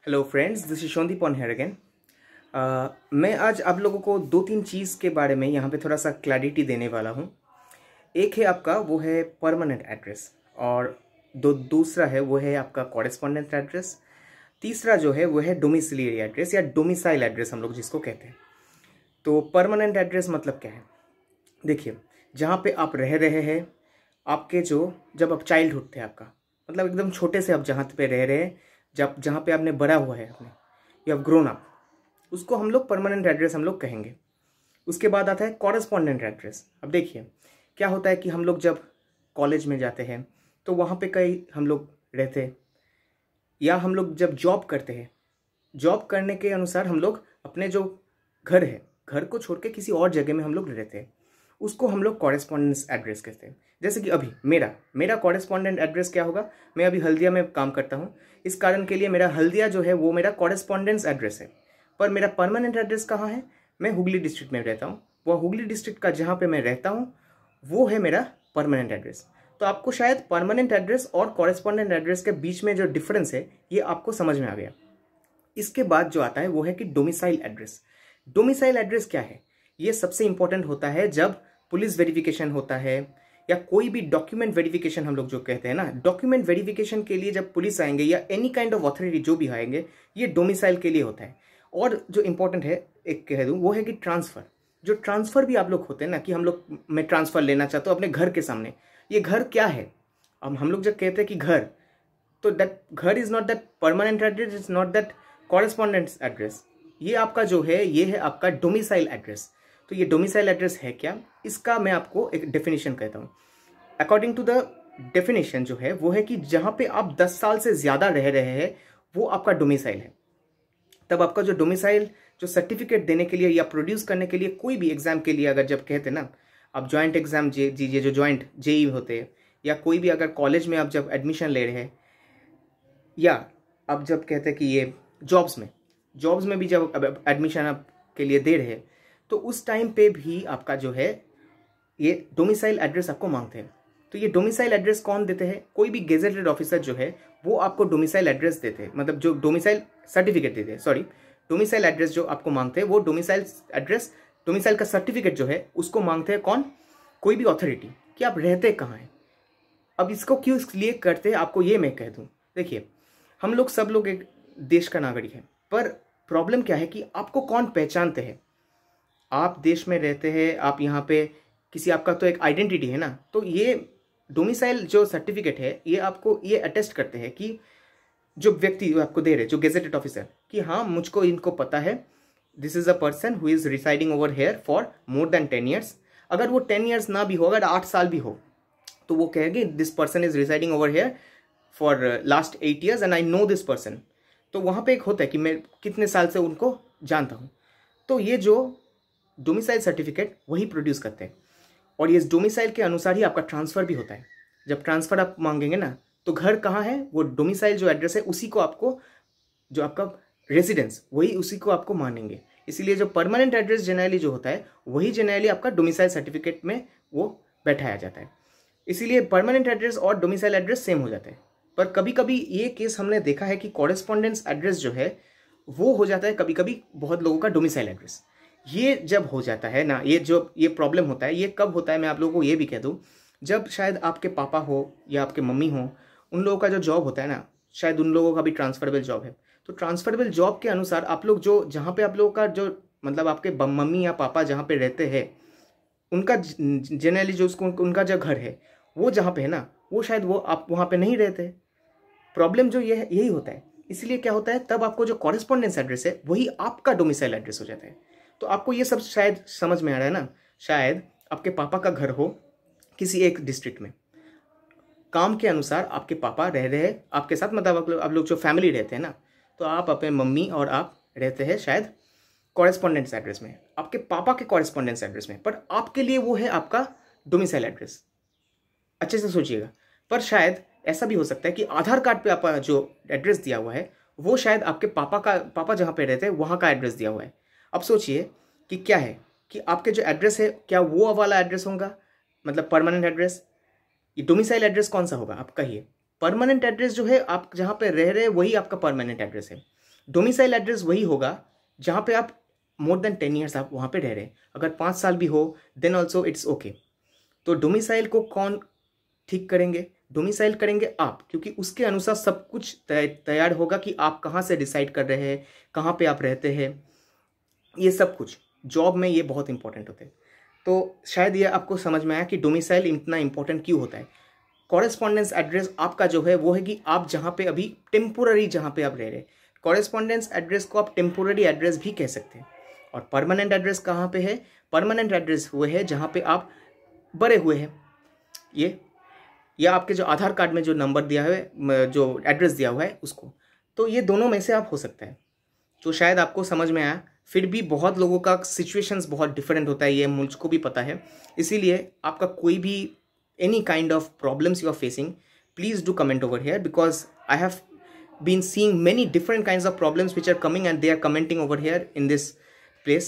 Hello friends, this is Shondeep on here again. मैं आज आप लोगों को दो तीन चीज़ के बारे में यहाँ पे थोड़ा सा क्लैरिटी देने वाला हूँ। एक है आपका वो है परमानेंट एड्रेस, और दूसरा है वो है आपका कॉरेस्पॉन्डेंट एड्रेस। तीसरा जो है वो है डोमिसिलियरी एड्रेस या डोमिसाइल एड्रेस हम लोग जिसको कहते हैं। तो परमानेंट एड्रेस मतलब क्या है? देखिए, जहाँ पे आप रह रहे हैं, आपके जो जब आप चाइल्डहुड थे आपका, मतलब एकदम छोटे से आप जहाँ पे रह रहे हैं, जब जहाँ पे आपने बड़ा हुआ है अपने, या ग्रोन अप, उसको हम लोग परमानेंट एड्रेस हम लोग कहेंगे। उसके बाद आता है कॉरेस्पॉन्डेंट एड्रेस। अब देखिए क्या होता है कि हम लोग जब कॉलेज में जाते हैं तो वहाँ पे कई हम लोग रहते हैं, या हम लोग जब जॉब करते हैं, जॉब करने के अनुसार हम लोग अपने जो घर है, घर को छोड़ के किसी और जगह में हम लोग रहते हैं, उसको हम लोग कॉरेस्पॉन्डेंस एड्रेस कहते हैं। जैसे कि अभी मेरा कॉरेस्पॉन्डेंट एड्रेस क्या होगा? मैं अभी हल्दिया में काम करता हूँ, इस कारण के लिए मेरा हल्दिया जो है वो मेरा कॉरेस्पॉन्डेंस एड्रेस है। पर मेरा परमानेंट एड्रेस कहाँ है? मैं हुगली डिस्ट्रिक्ट में रहता हूँ। वह हुगली डिस्ट्रिक्ट का जहाँ पे मैं रहता हूँ वो है मेरा परमानेंट एड्रेस। तो आपको शायद परमानेंट एड्रेस और कॉरेस्पॉन्डेंट एड्रेस के बीच में जो डिफरेंस है ये आपको समझ में आ गया। इसके बाद जो आता है वो है कि डोमिसाइल एड्रेस। डोमिसाइल एड्रेस क्या है? ये सबसे इंपॉर्टेंट होता है जब पुलिस वेरिफिकेशन होता है, या कोई भी डॉक्यूमेंट वेरिफिकेशन हम लोग जो कहते हैं ना, डॉक्यूमेंट वेरिफिकेशन के लिए जब पुलिस आएंगे या एनी काइंड ऑफ अथॉरिटी जो भी आएंगे, ये डोमिसाइल के लिए होता है। और जो इंपॉर्टेंट है एक कह दूं वो है कि ट्रांसफर। जो ट्रांसफर भी आप लोग होते हैं ना, कि हम लोग मैं ट्रांसफर लेना चाहता हूँ अपने घर के सामने, ये घर क्या है? अब हम लोग जब कहते हैं कि घर, तो दैट घर is not that permanent address, is not that correspondent address. ये आपका जो है ये है आपका डोमिसाइल एड्रेस। तो ये डोमिसाइल एड्रेस है क्या? इसका मैं आपको एक डेफिनेशन कहता हूँ। अकॉर्डिंग टू द डेफिनेशन जो है वो है कि जहाँ पे आप 10 साल से ज़्यादा रह रहे हैं वो आपका डोमिसाइल है। तब आपका जो डोमिसाइल जो सर्टिफिकेट देने के लिए या प्रोड्यूस करने के लिए, कोई भी एग्जाम के लिए अगर जब कहते हैं ना, आप ज्वाइंट एग्जाम दीजिए, जो ज्वाइंट जेई होते हैं, या कोई भी अगर कॉलेज में आप जब एडमिशन ले रहे हैं, या अब जब कहते हैं कि ये जॉब्स में भी जब एडमिशन आप के लिए दे रहे हैं, तो उस टाइम पे भी आपका जो है ये डोमिसाइल एड्रेस आपको मांगते हैं। तो ये डोमिसाइल एड्रेस कौन देते हैं? कोई भी गेजेटेड ऑफिसर जो है वो आपको डोमिसाइल एड्रेस देते हैं, मतलब जो डोमिसाइल सर्टिफिकेट देते हैं, सॉरी, डोमिसाइल एड्रेस जो आपको मांगते हैं वो डोमिसाइल एड्रेस, डोमिसाइल का सर्टिफिकेट जो है उसको मांगते हैं कौन? कोई भी अथॉरिटी, कि आप रहते कहाँ हैं। अब इसको क्यों इसलिए करते हैं आपको ये मैं कह दूँ। देखिए, हम लोग सब लोग एक देश का नागरिक है, पर प्रॉब्लम क्या है कि आपको कौन पहचानते हैं? आप देश में रहते हैं, आप यहाँ पे किसी, आपका तो एक आइडेंटिटी है ना। तो ये डोमिसाइल जो सर्टिफिकेट है ये आपको ये अटेस्ट करते हैं कि जो व्यक्ति आपको दे रहे, जो गेजेटेड ऑफिसर, कि हाँ मुझको इनको पता है, this is a person who is residing over here for more than 10 years. अगर वो 10 ईयर्स ना भी हो, अगर 8 साल भी हो, तो वो कहेंगे this person is residing over here for last 8 years and I know this person. तो वहाँ पे एक होता है कि मैं कितने साल से उनको जानता हूँ। तो ये जो डोमिसाइल सर्टिफिकेट वही प्रोड्यूस करते हैं, और ये डोमिसाइल के अनुसार ही आपका ट्रांसफ़र भी होता है। जब ट्रांसफ़र आप मांगेंगे ना, तो घर कहाँ है, वो डोमिसाइल जो एड्रेस है उसी को आपको, जो आपका रेजिडेंस वही उसी को आपको मानेंगे। इसीलिए जो परमानेंट एड्रेस जनरली जो होता है वही जनरली आपका डोमिसाइल सर्टिफिकेट में वो बैठाया जाता है। इसीलिए परमानेंट एड्रेस और डोमिसाइल एड्रेस सेम हो जाता है। पर कभी कभी ये केस हमने देखा है कि कॉरेस्पॉन्डेंस एड्रेस जो है वो हो जाता है कभी कभी बहुत लोगों का डोमिसाइल एड्रेस। ये जब हो जाता है ना, ये प्रॉब्लम होता है, ये कब होता है मैं आप लोगों को ये भी कह दूं, जब शायद आपके पापा हो या आपके मम्मी हो, उन लोगों का जो जॉब होता है ना, शायद उन लोगों का भी ट्रांसफरेबल जॉब है। तो ट्रांसफरेबल जॉब के अनुसार आप लोग जो जहाँ पे आप लोगों का जो, मतलब आपके मम्मी या पापा जहाँ पे रहते हैं, उनका जनरली जो उसको उनका जो घर है वो जहाँ पे है ना, वो शायद वो आप वहाँ पे नहीं रहते। प्रॉब्लम जो ये यही होता है। इसलिए क्या होता है, तब आपको जो कॉरेस्पॉन्डेंस एड्रेस है वही आपका डोमिसाइल एड्रेस हो जाता है। तो आपको ये सब शायद समझ में आ रहा है ना। शायद आपके पापा का घर हो किसी एक डिस्ट्रिक्ट में, काम के अनुसार आपके पापा रह रहे हैं आपके साथ, मतलब आप लोग जो फैमिली रहते हैं ना, तो आप अपने मम्मी और आप रहते हैं शायद कॉरेस्पॉन्डेंस एड्रेस में, आपके पापा के कॉरेस्पॉन्डेंस एड्रेस में, पर आपके लिए वो है आपका डोमिसाइल एड्रेस। अच्छे से सोचिएगा। पर शायद ऐसा भी हो सकता है कि आधार कार्ड पे आपका जो एड्रेस दिया हुआ है वो शायद आपके पापा जहाँ पे रहते हैं वहाँ का एड्रेस दिया हुआ है। अब सोचिए कि क्या है कि आपके जो एड्रेस है क्या वो वाला एड्रेस होगा, मतलब परमानेंट एड्रेस? ये डोमिसाइल एड्रेस कौन सा होगा आप कहिए? परमानेंट एड्रेस जो है आप जहाँ पे रह रहे हैं वही आपका परमानेंट एड्रेस है। डोमिसाइल एड्रेस वही होगा जहाँ पे आप मोर देन 10 ईयर्स आप वहाँ पे रह रहे हैं। अगर 5 साल भी हो देन ऑल्सो इट्स ओके। तो डोमिसाइल को कौन ठीक करेंगे? डोमिसाइल करेंगे आप, क्योंकि उसके अनुसार सब कुछ तैयार होगा कि आप कहाँ से डिसाइड कर रहे हैं, कहाँ पे आप रहते हैं, ये सब कुछ जॉब में ये बहुत इंपॉर्टेंट होते हैं। तो शायद ये आपको समझ में आया कि डोमिसाइल इतना इंपॉर्टेंट क्यों होता है। कॉरेस्पॉन्डेंस एड्रेस आपका जो है वो है कि आप जहाँ पे अभी टेम्पोररी जहाँ पे आप रह रहे हैं, कॉरेस्पॉन्डेंस एड्रेस को आप टेम्पोररी एड्रेस भी कह सकते हैं। और परमानेंट एड्रेस कहाँ पे है? परमानेंट एड्रेस वो है जहाँ पे आप बड़े हुए हैं। ये या आपके जो आधार कार्ड में जो नंबर दिया है, जो एड्रेस दिया हुआ है उसको। तो ये दोनों में से आप हो सकता है। तो शायद आपको समझ में आया। फिर भी बहुत लोगों का सिचुएशंस बहुत डिफरेंट होता है, ये मुझको भी पता है। इसीलिए आपका कोई भी any kind of problems you are facing, please do comment over here, because I have been seeing many different kinds of problems which are coming and they are commenting over here in this place.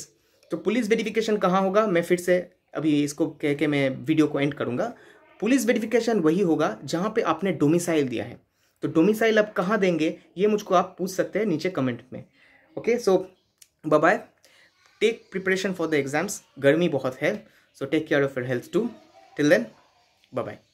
तो police verification कहाँ होगा? मैं फिर से अभी इसको कह के मैं वीडियो को एंड करूँगा। पुलिस वेरिफिकेशन वही होगा जहाँ पे आपने डोमिसाइल दिया है। तो डोमिसाइल आप कहाँ देंगे ये मुझको आप पूछ सकते हैं नीचे कमेंट में। Okay, so bye bye, take preparation for the exams. गर्मी बहुत है, so take care of your health too. Till then bye bye.